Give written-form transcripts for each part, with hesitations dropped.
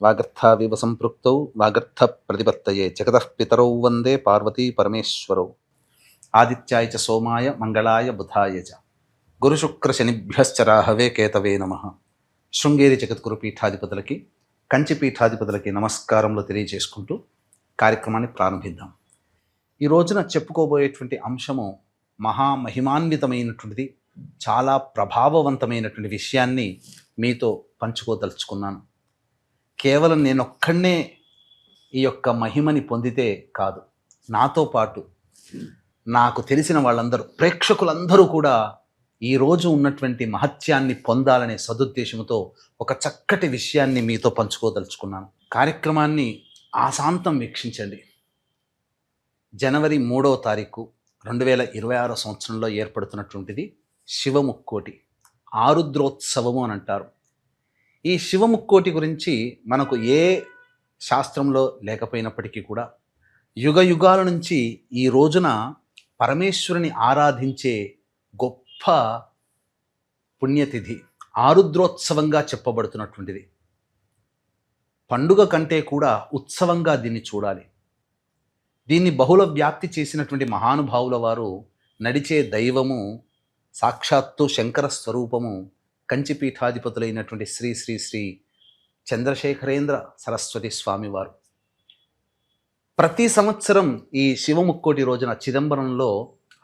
వాగర్థావివ సంపృక్తౌ వాగర్థ ప్రతిపత్తయే జగతః పితరౌ వందే పార్వతీ పరమేశ్వరౌ. ఆదిత్యాయ చ సోమాయ మంగళాయ బుధాయ చ గురుశుక్రశనిభ్యశ్చ రాహవే కేతవే నమః. శృంగేరి జగద్గురు పీఠాధిపతులకి, కంచి పీఠాధిపతులకి నమస్కారములు తెలియజేసుకుంటూ కార్యక్రమాన్ని ప్రారంభిద్దాం. ఈ రోజున చెప్పుకోబోయేటువంటి అంశము మహామహిమాన్వితమైనటువంటిది, చాలా ప్రభావవంతమైనటువంటి విషయాన్ని మీతో పంచుకోదలుచుకున్నాను. కేవలం నేనొక్కడే ఈ యొక్క మహిమని పొందితే కాదు, నాతో పాటు నాకు తెలిసిన వాళ్ళందరూ, ప్రేక్షకులందరూ కూడా ఈరోజు ఉన్నటువంటి మహత్యాన్ని పొందాలనే సదుద్దేశంతో ఒక చక్కటి విషయాన్ని మీతో పంచుకోదలుచుకున్నాను. కార్యక్రమాన్ని ఆశాంతం వీక్షించండి. జనవరి 3వ తారీఖు 2026 సంవత్సరంలో ఏర్పడుతున్నటువంటిది శివముక్కోటి ఆరుద్రోత్సవము అని అంటారు. ఈ శివముక్కోటి గురించి మనకు ఏ శాస్త్రంలో లేకపోయినప్పటికీ కూడా యుగ యుగాల నుంచి ఈ రోజున పరమేశ్వరుని ఆరాధించే గొప్ప పుణ్యతిథి ఆరుద్రోత్సవంగా చెప్పబడుతున్నటువంటిది. పండుగ కంటే కూడా ఉత్సవంగా దీన్ని చూడాలి. దీన్ని బహుళ వ్యాప్తి చేసినటువంటి మహానుభావుల వారు, నడిచే దైవము సాక్షాత్తు శంకర స్వరూపము కంచి పీఠాధిపతులైనటువంటి శ్రీ శ్రీ శ్రీ చంద్రశేఖరేంద్ర సరస్వతి స్వామివారు. ప్రతి సంవత్సరం ఈ శివముక్కోటి రోజున చిదంబరంలో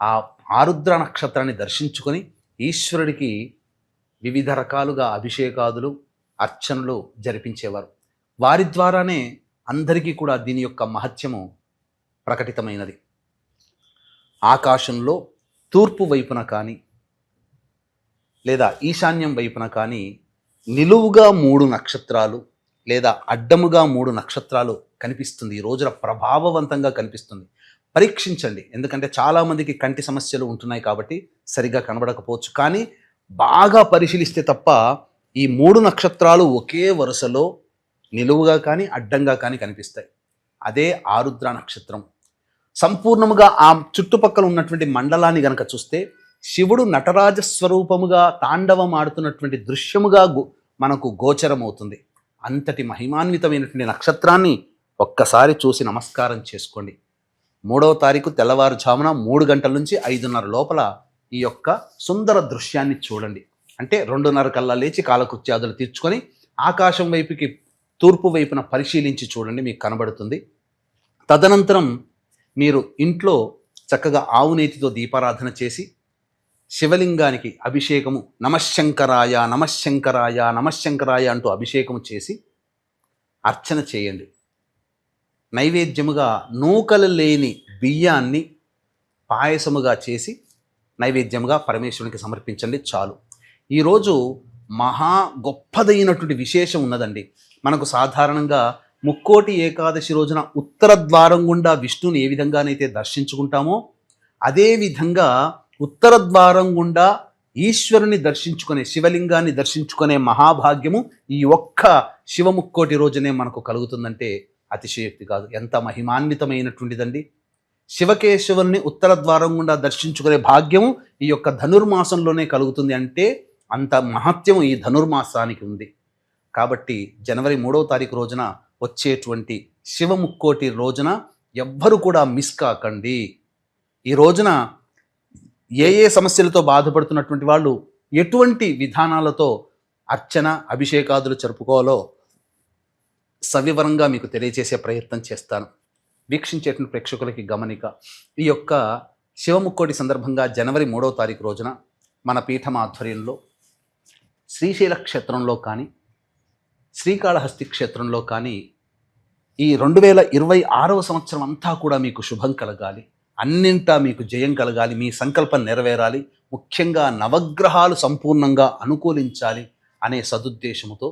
ఆ ఆరుద్ర నక్షత్రాన్ని దర్శించుకొని ఈశ్వరుడికి వివిధ రకాలుగా అభిషేకాదులు, అర్చనలు జరిపించేవారు. వారి ద్వారానే అందరికీ కూడా దీని యొక్క మహత్యము ప్రకటితమైనది. ఆకాశంలో తూర్పు వైపున కానీ లేదా ఈశాన్యం వైపున కానీ నిలువుగా 3 నక్షత్రాలు లేదా అడ్డముగా 3 నక్షత్రాలు కనిపిస్తుంది. ఈ రోజున ప్రభావవంతంగా కనిపిస్తుంది. పరీక్షించండి, ఎందుకంటే చాలామందికి కంటి సమస్యలు ఉంటున్నాయి కాబట్టి సరిగ్గా కనబడకపోవచ్చు. కానీ బాగా పరిశీలిస్తే తప్ప ఈ 3 నక్షత్రాలు ఒకే వరుసలో నిలువుగా కానీ అడ్డంగా కానీ కనిపిస్తాయి. అదే ఆరుద్ర నక్షత్రం. సంపూర్ణముగా ఆ చుట్టుపక్కల ఉన్నటువంటి మండలాన్ని గనక చూస్తే శివుడు నటరాజ స్వరూపముగా తాండవం ఆడుతున్నటువంటి దృశ్యముగా మనకు గోచరమవుతుంది. అంతటి మహిమాన్వితమైనటువంటి నక్షత్రాన్ని ఒక్కసారి చూసి నమస్కారం చేసుకోండి. 3వ తారీఖు తెల్లవారుజామున 3 గంటల నుంచి 5:30 లోపల ఈ యొక్క సుందర దృశ్యాన్ని చూడండి. అంటే 2:30 కల్లా లేచి కాలకృత్యాదులు తీర్చుకొని ఆకాశం వైపుకి తూర్పు వైపున పరిశీలించి చూడండి, మీకు కనబడుతుంది. తదనంతరం మీరు ఇంట్లో చక్కగా ఆవు నేతితో దీపారాధన చేసి శివలింగానికి అభిషేకము నమశ్శంకరాయ నమశ్శంకరాయ నమశ్శంకరాయ అంటూ అభిషేకము చేసి అర్చన చేయండి. నైవేద్యముగా నూకలు లేని బియ్యాన్ని పాయసముగా చేసి నైవేద్యముగా పరమేశ్వరునికి సమర్పించండి, చాలు. ఈరోజు మహా గొప్పదైనటువంటి విశేషం ఉన్నదండి. మనకు సాధారణంగా ముక్కోటి ఏకాదశి రోజున ఉత్తర ద్వారం గుండా విష్ణుని ఏ విధంగానైతే దర్శించుకుంటామో అదేవిధంగా ఉత్తర ద్వారం గుండా ఈశ్వరుని దర్శించుకునే, శివలింగాన్ని దర్శించుకునే మహాభాగ్యము ఈ ఒక్క శివముక్కోటి రోజునే మనకు కలుగుతుందంటే అతిశయోక్తి కాదు. ఎంత మహిమాన్వితమైనటువంటిదండి. శివకేశవుల్ని ఉత్తర ద్వారం గుండా దర్శించుకునే భాగ్యము ఈ యొక్క ధనుర్మాసంలోనే కలుగుతుంది అంటే అంత మహత్యము ఈ ధనుర్మాసానికి ఉంది. కాబట్టి జనవరి 3వ తారీఖు రోజున వచ్చేటువంటి శివముక్కోటి రోజున ఎవ్వరూ కూడా మిస్ కాకండి. ఈ రోజున ఏ సమస్యలతో బాధపడుతున్నటువంటి వాళ్ళు ఎటువంటి విధానాలతో అర్చన అభిషేకాదులు జరుపుకోవాలో సవివరంగా మీకు తెలియజేసే ప్రయత్నం చేస్తాను. వీక్షించేటువంటి ప్రేక్షకులకి గమనిక, ఈ యొక్క శివముక్కోటి సందర్భంగా జనవరి 3వ తారీఖు రోజున మన పీఠం ఆధ్వర్యంలో శ్రీశైల క్షేత్రంలో కానీ శ్రీకాళహస్తి క్షేత్రంలో కానీ ఈ 2026వ సంవత్సరం అంతా కూడా మీకు శుభం కలగాలి, అన్నింటా మీకు జయం కలగాలి, మీ సంకల్పం నెరవేరాలి, ముఖ్యంగా నవగ్రహాలు సంపూర్ణంగా అనుకూలించాలి అనే సదుద్దేశముతో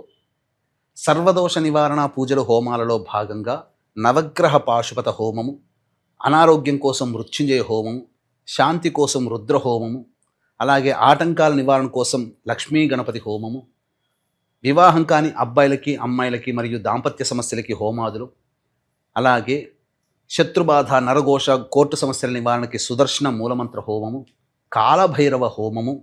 సర్వదోష నివారణ పూజల హోమాలలో భాగంగా నవగ్రహ పాశుపత హోమము, అనారోగ్యం కోసం మృత్యుంజయ హోమము, శాంతి కోసం రుద్ర హోమము, అలాగే ఆటంకాల నివారణ కోసం లక్ష్మీ గణపతి హోమము, వివాహం కాని అబ్బాయిలకి అమ్మాయిలకి మరియు దాంపత్య సమస్యలకి హోమాదులు, అలాగే శత్రుబాధ నరఘోష కోర్టు సమస్యల నివారణకి సుదర్శన మూలమంత్ర హోమము, కాలభైరవ హోమము,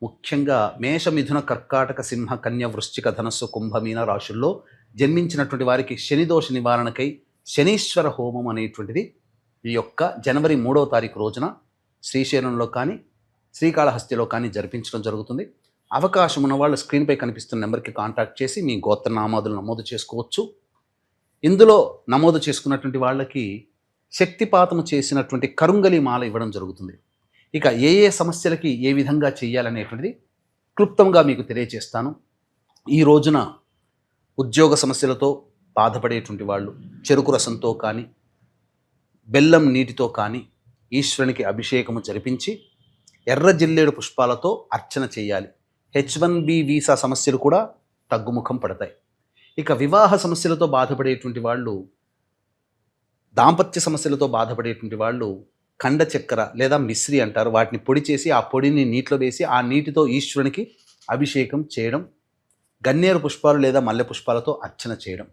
ముఖ్యంగా మేష మిథున కర్కాటక సింహ కన్య వృశ్చిక ధనస్సు కుంభమీన రాశుల్లో జన్మించినటువంటి వారికి శని దోష నివారణకై శనీశ్వర హోమం అనేటువంటిది ఈ యొక్క జనవరి 3వ తారీఖు రోజున శ్రీశైలంలో కానీ శ్రీకాళహస్తిలో కానీ జరిపించడం జరుగుతుంది. అవకాశం ఉన్న వాళ్ళు స్క్రీన్పై కనిపిస్తున్న నెంబర్కి కాంటాక్ట్ చేసి మీ గోత్రనామాదులు నమోదు చేసుకోవచ్చు. ఇందులో నమోదు చేసుకున్నటువంటి వాళ్ళకి శక్తిపాతము చేసినటువంటి కరుంగలి మాల ఇవ్వడం జరుగుతుంది. ఇక ఏ ఏ సమస్యలకి ఏ విధంగా చేయాలనేటువంటిది క్లుప్తంగా మీకు తెలియజేస్తాను. ఈ రోజున ఉద్యోగ సమస్యలతో బాధపడేటువంటి వాళ్ళు చెరుకు రసంతో కానీ బెల్లం నీటితో కానీ ఈశ్వరునికి అభిషేకము జరిపించి ఎర్ర జిల్లేడు పుష్పాలతో అర్చన చేయాలి. H1B వీసా సమస్యలు కూడా తగ్గుముఖం పడతాయి. ఇక వివాహ సమస్యలతో బాధపడేటువంటి వాళ్ళు, దాంపత్య సమస్యలతో బాధపడేటువంటి వాళ్ళు కండ చక్కెర లేదా మిశ్రి అంటారు, వాటిని పొడి చేసి ఆ పొడిని నీటిలో వేసి ఆ నీటితో ఈశ్వరునికి అభిషేకం చేయడం, గన్నేరు పుష్పాలు లేదా మల్లె పుష్పాలతో అర్చన చేయడం.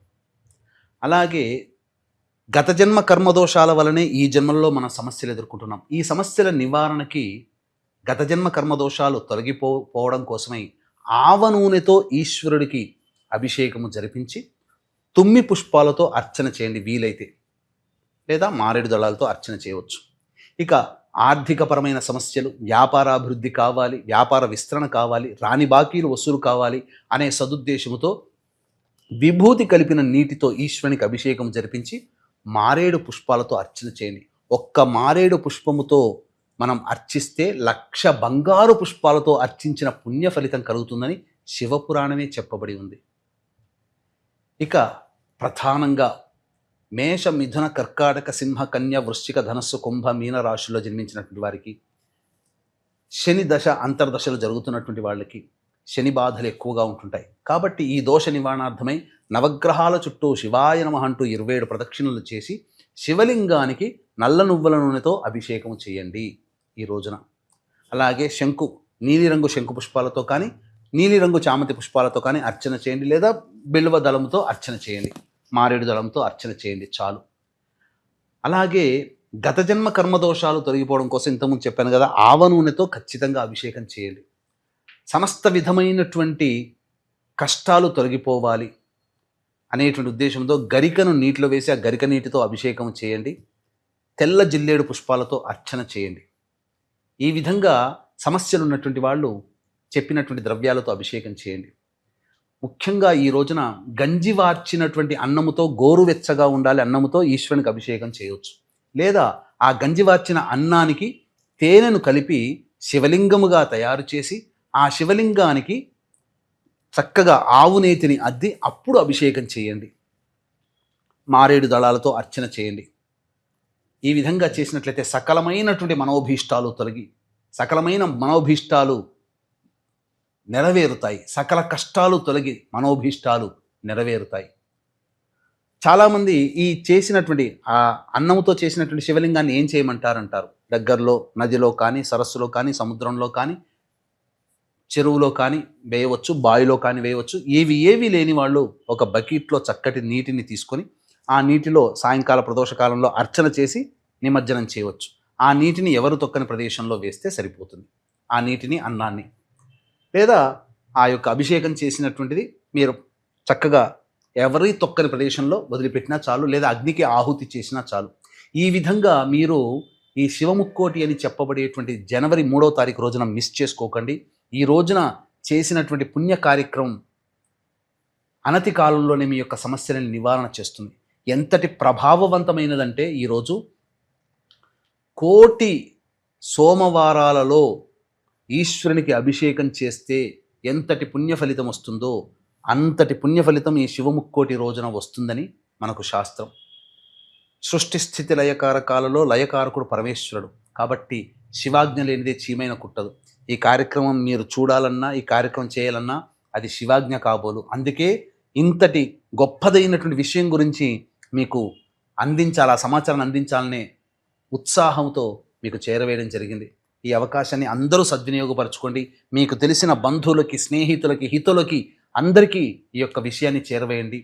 అలాగే గత జన్మ కర్మదోషాల వలనే ఈ జన్మల్లో మనం సమస్యలు ఎదుర్కొంటున్నాం. ఈ సమస్యల నివారణకి గత జన్మ కర్మదోషాలు తొలగిపోవడం కోసమై ఆవ నూనెతో ఈశ్వరుడికి అభిషేకము జరిపించి తుమ్మి పుష్పాలతో అర్చన చేయండి వీలైతే, లేదా మారేడు దళాలతో అర్చన చేయవచ్చు. ఇక ఆర్థికపరమైన సమస్యలు, వ్యాపారాభివృద్ధి కావాలి, వ్యాపార విస్తరణ కావాలి, రాని బాకీలు వసూలు కావాలి అనే సదుద్దేశముతో విభూతి కలిపిన నీటితో ఈశ్వరునికి అభిషేకం జరిపించి మారేడు పుష్పాలతో అర్చన చేయండి. ఒక్క మారేడు పుష్పముతో మనం అర్చిస్తే 1,00,000 బంగారు పుష్పాలతో అర్చించిన పుణ్య ఫలితం కలుగుతుందని శివపురాణమే చెప్పబడి ఉంది. ఇక ప్రధానంగా మేష, మిథున, కర్కాటక, సింహ, కన్య, వృశ్చిక, ధనస్సు, కుంభ, మీన రాశుల్లో జన్మించినటువంటి వారికి శని దశ అంతర్దశలు జరుగుతున్నటువంటి వాళ్ళకి శని బాధలు ఎక్కువగా ఉంటుంటాయి. కాబట్టి ఈ దోష నివారణార్థమై నవగ్రహాల చుట్టూ శివాయ నమః అంటూ 27 ప్రదక్షిణలు చేసి శివలింగానికి నల్ల నువ్వుల నూనెతో అభిషేకం చేయండి ఈ రోజున. అలాగే నీలిరంగు శంకు పుష్పాలతో కానీ నీలిరంగు చామంతి పుష్పాలతో కానీ అర్చన చేయండి, లేదా బిల్వ దళంతో అర్చన చేయండి, మారేడు దళంతో అర్చన చేయండి చాలు. అలాగే గత జన్మ కర్మదోషాలు తొలగిపోవడం కోసం ఇంతకుముందు చెప్పాను కదా, ఆవ నూనెతో ఖచ్చితంగా అభిషేకం చేయండి. సమస్త విధమైనటువంటి కష్టాలు తొలగిపోవాలి అనేటువంటి ఉద్దేశంతో గరికను నీటిలో వేసి ఆ గరిక నీటితో అభిషేకం చేయండి, తెల్ల జిల్లేడు పుష్పాలతో అర్చన చేయండి. ఈ విధంగా సమస్యలు ఉన్నటువంటి వాళ్ళు చెప్పినటువంటి ద్రవ్యాలతో అభిషేకం చేయండి. ముఖ్యంగా ఈ రోజున గంజి వార్చినటువంటి అన్నముతో, గోరువెచ్చగా ఉండాలి అన్నముతో ఈశ్వరునికి అభిషేకం చేయవచ్చు. లేదా ఆ గంజి వార్చిన అన్నానికి తేనెను కలిపి శివలింగముగా తయారు చేసి ఆ శివలింగానికి చక్కగా ఆవు నేతిని అద్ది అప్పుడు అభిషేకం చేయండి. మారేడు దళాలతో అర్చన చేయండి. ఈ విధంగా చేసినట్లయితే సకలమైనటువంటి మనోభీష్టాలు తొలగి సకలమైన మనోభీష్టాలు నెరవేరుతాయి. సకల కష్టాలు తొలగి మనోభీష్టాలు నెరవేరుతాయి. చాలామంది ఈ చేసినటువంటి ఆ అన్నముతో చేసినటువంటి శివలింగాన్ని ఏం చేయమంటారంటారు. దగ్గరలో నదిలో కానీ, సరస్సులో కానీ, సముద్రంలో కానీ, చెరువులో కానీ వేయవచ్చు, బావిలో కానీ వేయవచ్చు. ఏవి లేని వాళ్ళు ఒక బకెట్లో చక్కటి నీటిని తీసుకొని ఆ నీటిలో సాయంకాల ప్రదోషకాలంలో అర్చన చేసి నిమజ్జనం చేయవచ్చు. ఆ నీటిని ఎవరు తొక్కని ప్రదేశంలో వేస్తే సరిపోతుంది. ఆ నీటిని, అన్నాన్ని, లేదా ఆ యొక్క అభిషేకం చేసినటువంటిది మీరు చక్కగా ఎవరి తొక్కని ప్రదేశంలో వదిలిపెట్టినా చాలు, లేదా అగ్నికి ఆహుతి చేసినా చాలు. ఈ విధంగా మీరు ఈ శివముక్కోటి అని చెప్పబడేటువంటి జనవరి 3వ తారీఖు రోజున మిస్ చేసుకోకండి. ఈ రోజున చేసినటువంటి పుణ్య కార్యక్రమం అనతి కాలంలోనే మీ యొక్క సమస్యలను నివారణ చేస్తుంది. ఎంతటి ప్రభావవంతమైనదంటే ఈరోజు 1,000,000 సోమవారాలలో ఈశ్వరునికి అభిషేకం చేస్తే ఎంతటి పుణ్య ఫలితం వస్తుందో అంతటి పుణ్య ఫలితం ఈ శివముక్కోటి రోజున వస్తుందని మనకు శాస్త్రం. సృష్టి స్థితి లయకారకాలలో లయకారకుడు పరమేశ్వరుడు. కాబట్టి శివాజ్ఞ లేనిదే చీమైన కుట్టదు. ఈ కార్యక్రమం మీరు చూడాలన్నా, ఈ కార్యక్రమం చేయాలన్నా అది శివాజ్ఞ కాబోలు. అందుకే ఇంతటి గొప్పదైనటువంటి విషయం గురించి మీకు అందించాలి, ఆ సమాచారాన్ని అందించాలనే ఉత్సాహంతో మీకు చేరవేయడం జరిగింది. ఈ అవకాశాన్ని అందరూ సద్వినియోగపరచుకోండి. మీకు తెలిసిన బంధువులకి, స్నేహితులకి, హితులకి అందరికీ ఈ యొక్క విషయాన్ని చేరవేయండి.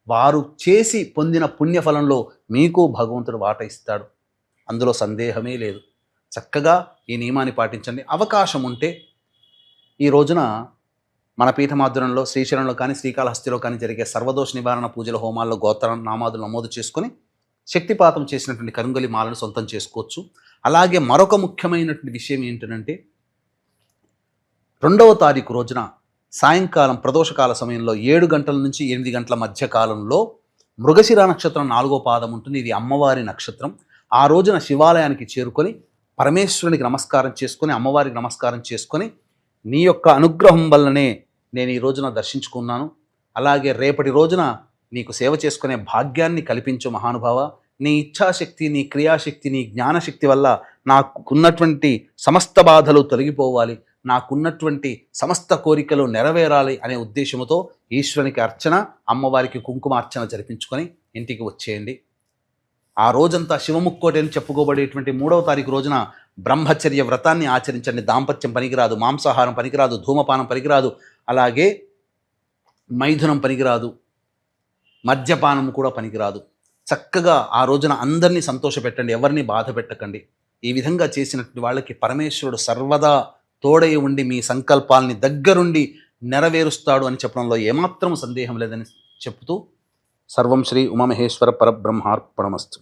వారు చేసి పొందిన పుణ్యఫలంలో మీకు భగవంతుడు వాట ఇస్తాడు, అందులో సందేహమే లేదు. చక్కగా ఈ నియమాన్ని పాటించండి. అవకాశం ఉంటే ఈ రోజున మన పీఠమాధ్వర్యంలో శ్రీశైలంలో కానీ శ్రీకాళహస్తిలో కానీ జరిగే సర్వదోష నివారణ పూజల హోమాల్లో గోత్ర నామాదులు నమోదు చేసుకొని శక్తిపాతం చేసినటువంటి కరుంగలి మాలను సొంతం చేసుకోవచ్చు. అలాగే మరొక ముఖ్యమైనటువంటి విషయం ఏంటంటే 2వ తారీఖు రోజున సాయంకాలం ప్రదోషకాల సమయంలో 7 గంటల నుంచి 8 గంటల మధ్య కాలంలో మృగశిర నక్షత్రం 4వ పాదం ఉంటుంది. ఇది అమ్మవారి నక్షత్రం. ఆ రోజున శివాలయానికి చేరుకొని పరమేశ్వరునికి నమస్కారం చేసుకొని అమ్మవారికి నమస్కారం చేసుకొని నీ యొక్క అనుగ్రహం వల్లనే నేను ఈ రోజున దర్శించుకున్నాను, అలాగే రేపటి రోజున నీకు సేవ చేసుకునే భాగ్యాన్ని కల్పించు మహానుభావ, నీ ఇచ్ఛాశక్తి, నీ క్రియాశక్తి, నీ జ్ఞానశక్తి వల్ల నాకున్నటువంటి సమస్త బాధలు తొలగిపోవాలి, నాకున్నటువంటి సమస్త కోరికలు నెరవేరాలి అనే ఉద్దేశంతో ఈశ్వరునికి అర్చన, అమ్మవారికి కుంకుమార్చన జరిపించుకొని ఇంటికి వచ్చేయండి. ఆ రోజంతా శివముక్కోటి అని చెప్పుకోబడేటువంటి 3వ తారీఖు రోజున బ్రహ్మచర్య వ్రతాన్ని ఆచరించండి. దాంపత్యం పనికిరాదు, మాంసాహారం పనికిరాదు, ధూమపానం పనికిరాదు, అలాగే మైథునం పనికిరాదు, మద్యపానం కూడా పనికిరాదు. చక్కగా ఆ రోజున అందరినీ సంతోషపెట్టండి, ఎవరిని బాధ పెట్టకండి. ఈ విధంగా చేసినటువంటి వాళ్ళకి పరమేశ్వరుడు సర్వదా తోడై ఉండి మీ సంకల్పాలని దగ్గరుండి నెరవేరుస్తాడు అని చెప్పడంలో ఏమాత్రం సందేహం లేదని చెప్తూ సర్వం శ్రీ ఉమామహేశ్వర పరబ్రహ్మార్పణమస్తు.